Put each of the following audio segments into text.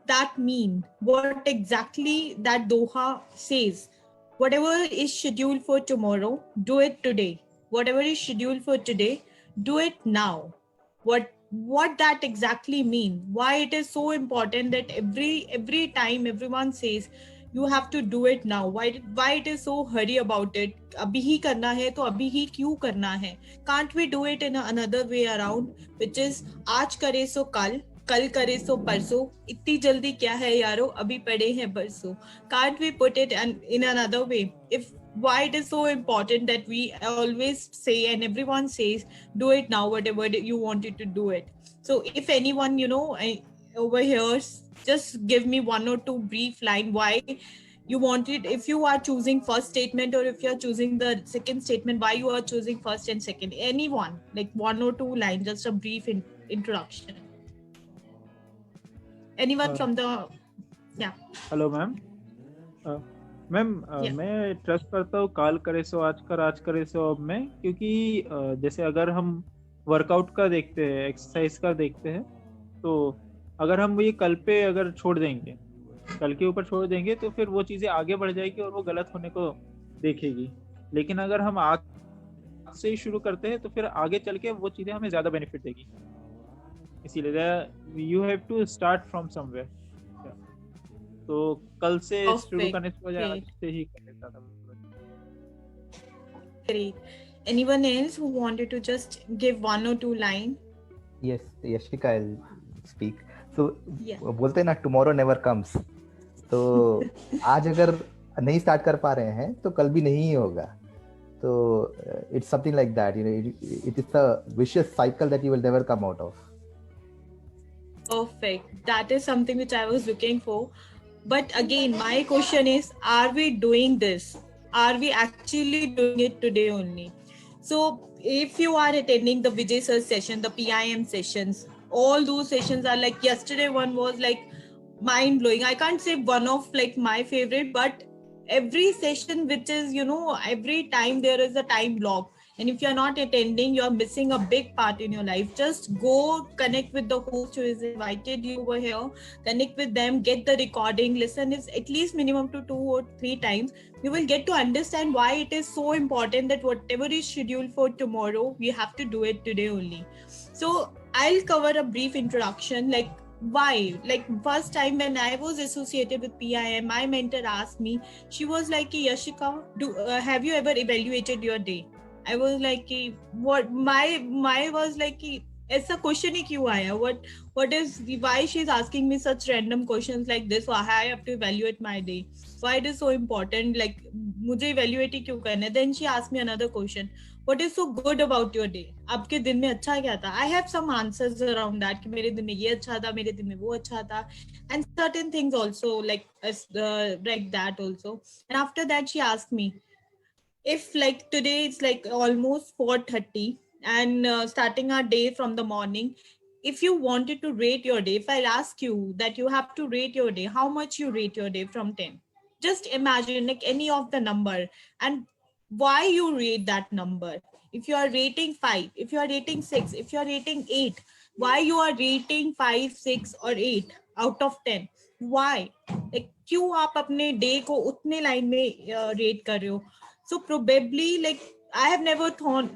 that mean? What exactly that Doha says? Whatever is scheduled for tomorrow, do it today. Whatever is scheduled for today, do it now. What that exactly mean? Why it is so important that every time everyone says you have to do it now? Why it is so hurry about it? अभी ही करना है तो अभी ही क्यों करना है? Can't we do it in another way around, which is आज करे सो कल करे सो परसों? इतनी जल्दी क्या है यारो, अभी पड़े हैं परसों. Can't we put it in another way? If why it is so important that we always say and everyone says do it now, whatever you wanted to do it. So if anyone over here, just give me one or two brief line why you wanted, if you are choosing first statement or if you are choosing the second statement, why you are choosing first and second. Anyone, like one or two lines, just a brief introduction. Anyone from the yeah. Hello ma'am. Ma'am मैं trust करता हूँ काल करे सो आज करे सो अब में, क्योंकि जैसे अगर हम वर्कआउट का देखते हैं, एक्सरसाइज का देखते हैं, तो अगर हम ये कल पे अगर छोड़ देंगे, कल के ऊपर छोड़ देंगे, तो फिर वो चीज़ें आगे बढ़ जाएगी और वो गलत होने को देखेगी. लेकिन अगर हम आज से ही शुरू करते हैं तो फिर आगे चल के वो चीज़ें हमें ज़्यादा बेनिफिट देगी. इसीलिए you have to start from somewhere. तो कल से शुरू करने से बजाय आज से ही कर लेता था. Great. Anyone else who wanted to just give one or two line? Yes, Yashika, I'll speak. So बोलते हैं ना tomorrow never comes. तो आज अगर नहीं स्टार्ट कर पा रहे हैं तो कल भी नहीं होगा. तो it's something like that, you know, it is a vicious cycle that you will never come out of. Perfect. That is something which I was looking for. But again, my question is, are we doing this? Are we actually doing it today only? So if you are attending the Vijay Sir session, the PIM sessions, all those sessions are like, yesterday one was like mind blowing. I can't say one of like my favorite, but every session which is, every time there is a time block. And if you're not attending, you're missing a big part in your life. Just go connect with the host who is invited you over here, connect with them, get the recording, listen is at least minimum to 2 or 3 times. You will get to understand why it is so important that whatever is scheduled for tomorrow, we have to do it today only. So I'll cover a brief introduction, like why. Like first time when I was associated with PIM, my mentor asked me, she was like, Yashika, have you ever evaluated your day? I was like, what my was like, ऐसा question ही क्यों आया? What is, why she's asking me such random questions like this? Why I have to evaluate my day? Why it is so important? Like मुझे evaluate ही क्यों करना है? Then she asked me another question. What is so good about your day? आपके दिन में अच्छा क्या था? I have some answers around that कि मेरे दिन में ये अच्छा था, मेरे दिन में वो अच्छा था, and certain things also like that also. And after that she asked me, if like today it's like almost 4:30 and starting our day from the morning, if you wanted to rate your day, if I'll ask you that you have to rate your day, how much you rate your day from 10? Just imagine like any of the number and why you rate that number. If you are rating 5, if you are rating 6, if you are rating 8, why you are rating 5, 6 or 8 out of 10? Why? Like क्यों आप अपने day को उतने line में rate कर रहे हो? So probably like I have never thought,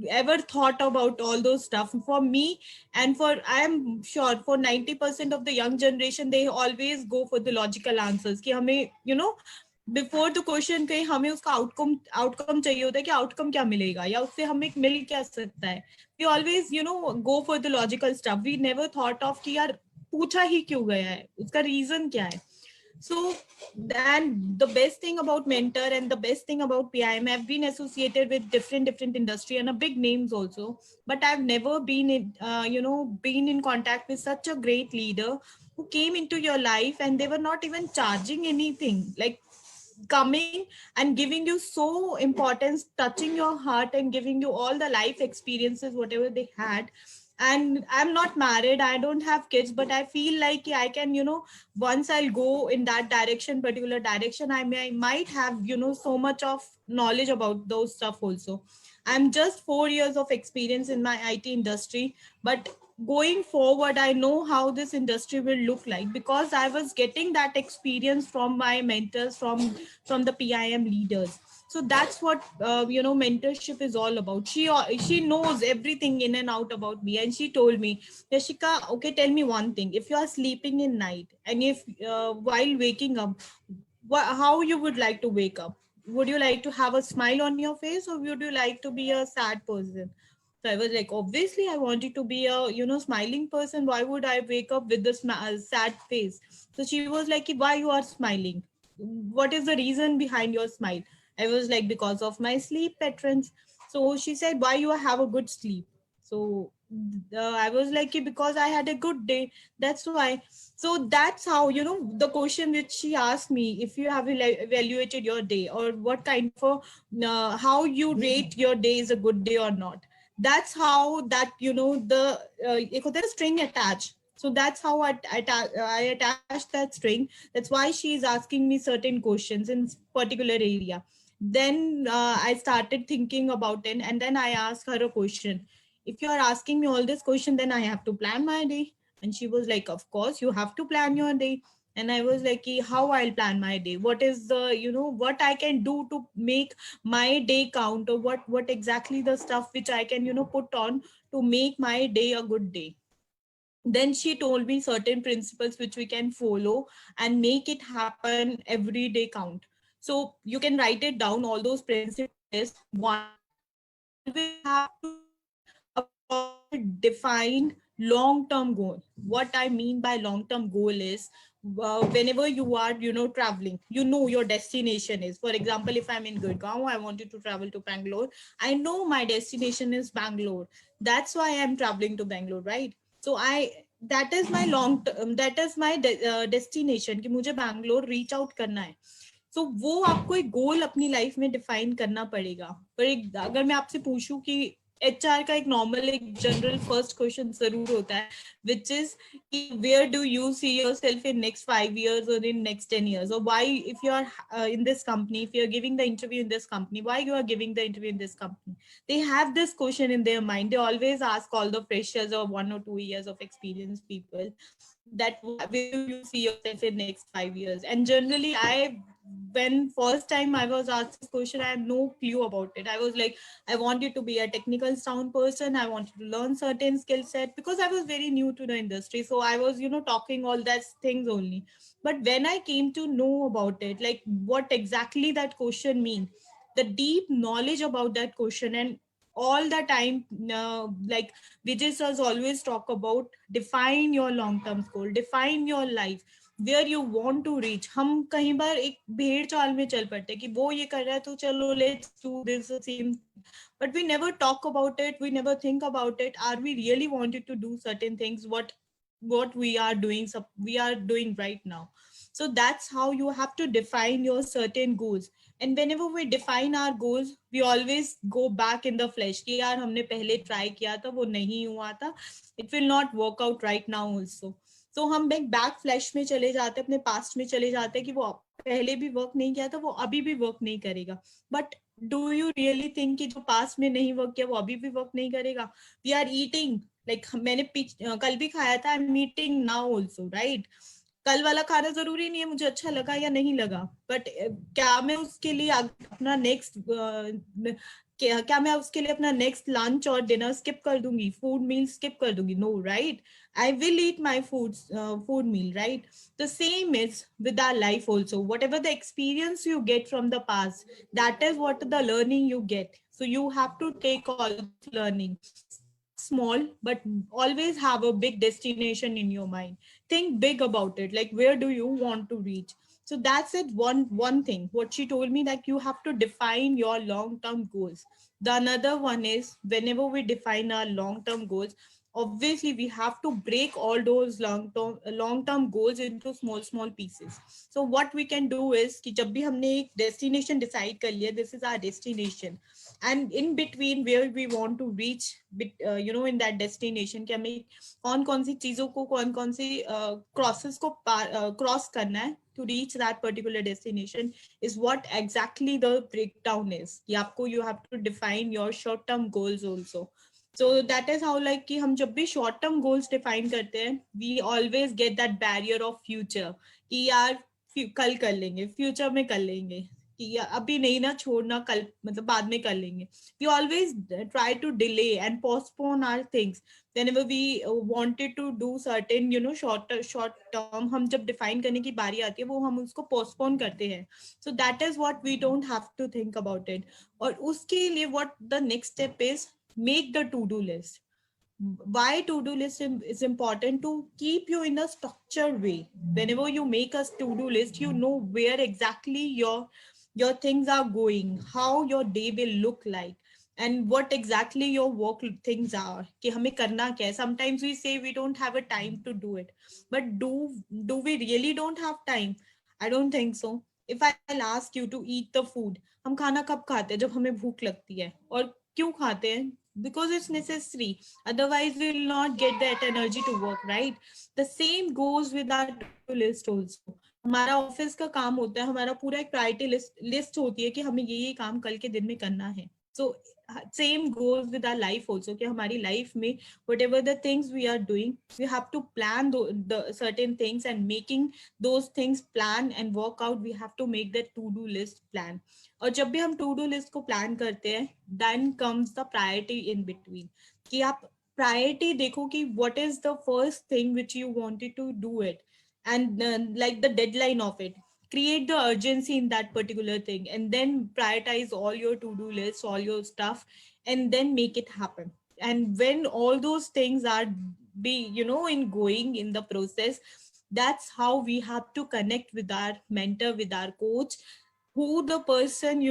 ever thought about all those stuff. For me and for, I am sure for 90% of the young generation, they always go for the logical answers. कि हमें, before the question कहीं हमें उसका outcome चाहिए होता है कि outcome क्या मिलेगा या उससे हमें मिल क्या सकता है. We always, go for the logical stuff. We never thought of कि यार पूछा ही क्यों गया है, उसका reason क्या है. So, and the best thing about Mentor and the best thing about PIM, I've been associated with different industry and a big names also, but I've never been in contact with such a great leader who came into your life and they were not even charging anything, like coming and giving you so importance, touching your heart and giving you all the life experiences, whatever they had. And I'm not married, I don't have kids, but I feel like I can, once I'll go in that particular direction, I might have, so much of knowledge about those stuff also. I'm just 4 years of experience in my IT industry, but going forward, I know how this industry will look like, because I was getting that experience from my mentors, from the PIM leaders. So that's what mentorship is all about. She knows everything in and out about me, and she told me, Yashika, okay, tell me one thing. If you are sleeping in night, and if while waking up, how you would like to wake up? Would you like to have a smile on your face, or would you like to be a sad person? So I was like, obviously, I wanted to be a smiling person. Why would I wake up with this sad face? So she was like, why you are smiling? What is the reason behind your smile? I was like, because of my sleep patterns. So she said, why you have a good sleep? So I was like, because I had a good day. That's why. So that's how, the question which she asked me, if you have evaluated your day, or what kind of how you rate your day is a good day or not. That's how that, the एक होता है string attached. So that's how I attached that string. That's why she is asking me certain questions in particular area. Then I started thinking about it, and then I asked her a question. If you are asking me all this question, then I have to plan my day. And she was like, of course you have to plan your day. And I was like, how I'll plan my day? What is the, what I can do to make my day count, or what exactly the stuff which I can put on to make my day a good day. Then she told me certain principles which we can follow and make it happen every day count. So you can write it down, all those principles. One, always have to a proper defined long-term goal. What I mean by long-term goal is, whenever you are traveling, your destination is, for example, if I'm in Gurgaon, I wanted to travel to Bangalore. I know my destination is Bangalore. That's why I'm traveling to Bangalore, right? So that is my long term, that is my destination, कि मुझे Bangalore reach out करना है. सो वो आपको एक गोल अपनी life में define करना पड़ेगा. पर एक अगर मैं आपसे पूछूं कि एचआर का एक नॉर्मल, एक जनरल फर्स्ट क्वेश्चन जरूर होता है, विच इज कि where do you see yourself in next 5 years or in next 10 years, or why, if you are in this company, if you are giving the interview in this company, why you are giving the interview in this company? They have this question in their mind. They always ask all the freshers or 1 or 2 years of experienced people that where do you see yourself in next 5 years. And generally, when first time I was asked this question, I had no clue about it. I was like, I wanted to be a technical sound person. I wanted to learn certain skill set, because I was very new to the industry. So I was, talking all that things only. But when I came to know about it, like what exactly that question mean, the deep knowledge about that question, and all the time, like Vijay sir always talk about, define your long term goal, define your life, where you want to reach. हम कहीं बार एक भेड़ चाल में चल पड़ते हैं कि वो ये कर रहा है तो चलो let's do this same, but we never talk about it, we never think about it. Are we really wanted to do certain things, what we are doing, we are doing right now? So that's how you have to define your certain goals. And whenever we define our goals, we always go back in the flesh कि यार हमने पहले try किया था, वो नहीं हुआ था, it will not work out right now also. So हम बैक फ्लैश में चले जाते हैं, अपने पास्ट में चले जाते हैं कि वो पहले भी वर्क नहीं किया था, वो अभी भी वर्क नहीं करेगा. But do you really think कि जो पास्ट में नहीं वर्क किया वो अभी भी वर्क नहीं करेगा? वी आर ईटिंग, लाइक मैंने कल भी खाया था, I am eating now also, right? कल वाला खाना जरूरी नहीं है मुझे अच्छा लगा या नहीं लगा, बट क्या मैं उसके लिए अपना नेक्स्ट क्या मैं उसके लिए अपना नेक्स्ट लंच और डिनर स्किप कर दूंगी, फूड मील स्किप कर दूंगी? No, right? I will eat my food meal, right? The same is with our life also. Whatever the experience you get from the past, that is what the learning you get. So you have to take all this learning. Start small, but always have a big destination in your mind. Think big about it. Like, where do you want to reach? So that's it. One thing. What she told me, that you have to define your long-term goals. The another one is, whenever we define our long-term goals, obviously we have to break all those long term goals into small pieces. So what we can do is कि जब भी हमने एक destination decide कर लिया, this is our destination, and in between where we want to reach, in that destination, कि हमें कौन सी चीजों को, कौन सी crosses को cross करना है to reach that particular destination, is what exactly the breakdown is. कि आपको, you have to define your short term goals also. So that is how like कि हम जब भी short term goals define करते हैं, we always get that barrier of future कि यार कल कर लेंगे, future में कर लेंगे, कि अभी नहीं ना, छोड़ना, कल मतलब बाद में कर लेंगे. We always try to delay and postpone our things whenever we wanted to do certain short term. हम जब define करने की बारी आती है वो हम उसको postpone करते हैं. So that is what we don't have to think about it. और उसके लिए what the next step is, make the to-do list. Why to-do list is important? To keep you in a structured way. Whenever you make a to-do list, you know where exactly your things are going, how your day will look like, and what exactly your work things are, कि हमें करना क्या है. Sometimes we say we don't have a time to do it, but do we really don't have time? I don't think so. If I'll ask you to eat the food, हम खाना कब खाते हैं? जब हमें भूख लगती है. और क्यों खाते हैं? Because it's necessary, otherwise we will not get that energy to work, right? The same goes with our to-do list also. हमारा ऑफिस का काम होता है, हमारा पूरा एक प्रायोरिटी लिस्ट होती है कि हमें ये काम कल के दिन में करना है. So same goes with our life also, कि हमारी लाइफ में whatever the things we are doing, we have to plan the certain things, and making those things plan and work out, we have to make that to-do list plan. और जब भी हम to do list को plan करते हैं, then comes the priority in between, कि आप priority देखो कि what is the first thing which you wanted to do it, and like the deadline of it, create the urgency in that particular thing, and then prioritize all your to-do lists, all your stuff, and then make it happen. And when all those things are be in going in the process, that's how we have to connect with our mentor, with our coach, who the person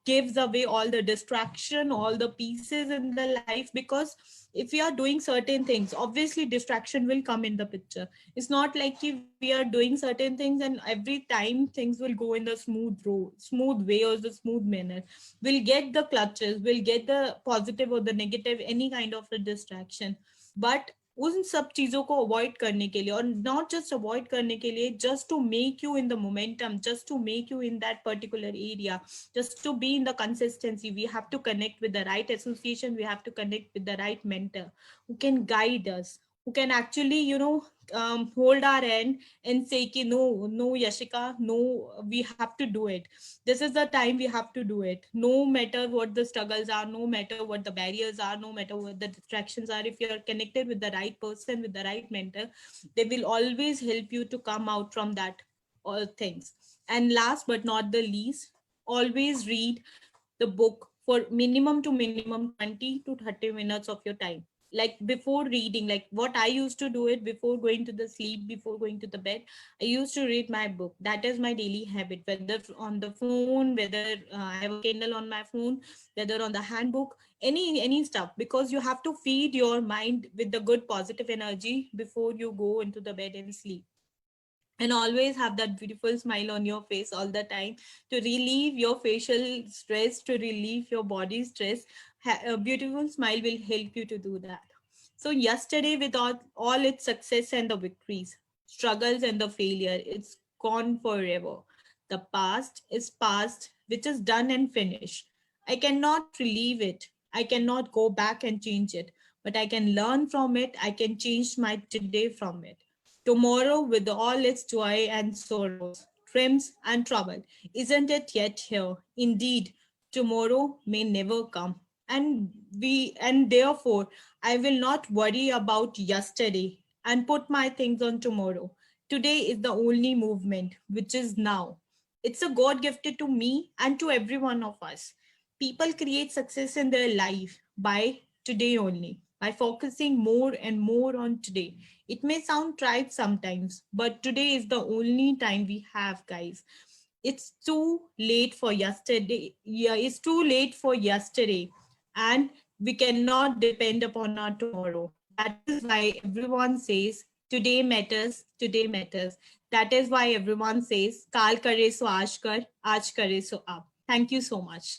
gives away all the distraction, all the pieces in the life. Because if we are doing certain things, obviously distraction will come in the picture. It's not like we are doing certain things and every time things will go in the smooth way or the smooth manner. We'll get the clutches, we'll get the positive or the negative, any kind of a distraction. But उन सब चीजों को avoid करने के लिए, और not just avoid करने के लिए, just to make you in the momentum, just to make you in that particular area, just to be in the consistency, we have to connect with the right association, we have to connect with the right mentor who can guide us, who can actually hold our hand and say ki, no Yashika, no, we have to do it, this is the time we have to do it, no matter what the struggles are, no matter what the barriers are, no matter what the distractions are. If you are connected with the right person, with the right mentor, they will always help you to come out from that all things. And last but not the least, always read the book for minimum 20 to 30 minutes of your time. Like before reading, like what I used to do it before going to the sleep, before going to the bed, I used to read my book. That is my daily habit, whether on the phone, whether I have a Kindle on my phone, whether on the handbook, any stuff, because you have to feed your mind with the good positive energy before you go into the bed and sleep. And always have that beautiful smile on your face all the time to relieve your facial stress, to relieve your body stress. A beautiful smile will help you to do that. So yesterday, with all its success and the victories, struggles and the failure, it's gone forever. The past is past, which is done and finished. I cannot relieve it, I cannot go back and change it, but I can learn from it, I can change my today from it. Tomorrow, with all its joy and sorrows, trims and trouble, isn't it yet here? Indeed, tomorrow may never come. And therefore, I will not worry about yesterday and put my things on tomorrow. Today is the only movement, which is now. It's a God gifted to me and to every one of us. People create success in their life by today only, by focusing more and more on today. It may sound trite sometimes, but today is the only time we have, guys. It's too late for yesterday. Yeah, it's too late for yesterday. And we cannot depend upon our tomorrow. That is why everyone says today matters, today matters. That is why everyone says, Kal kare so aaj kar, aaj kare so ab. Thank you so much.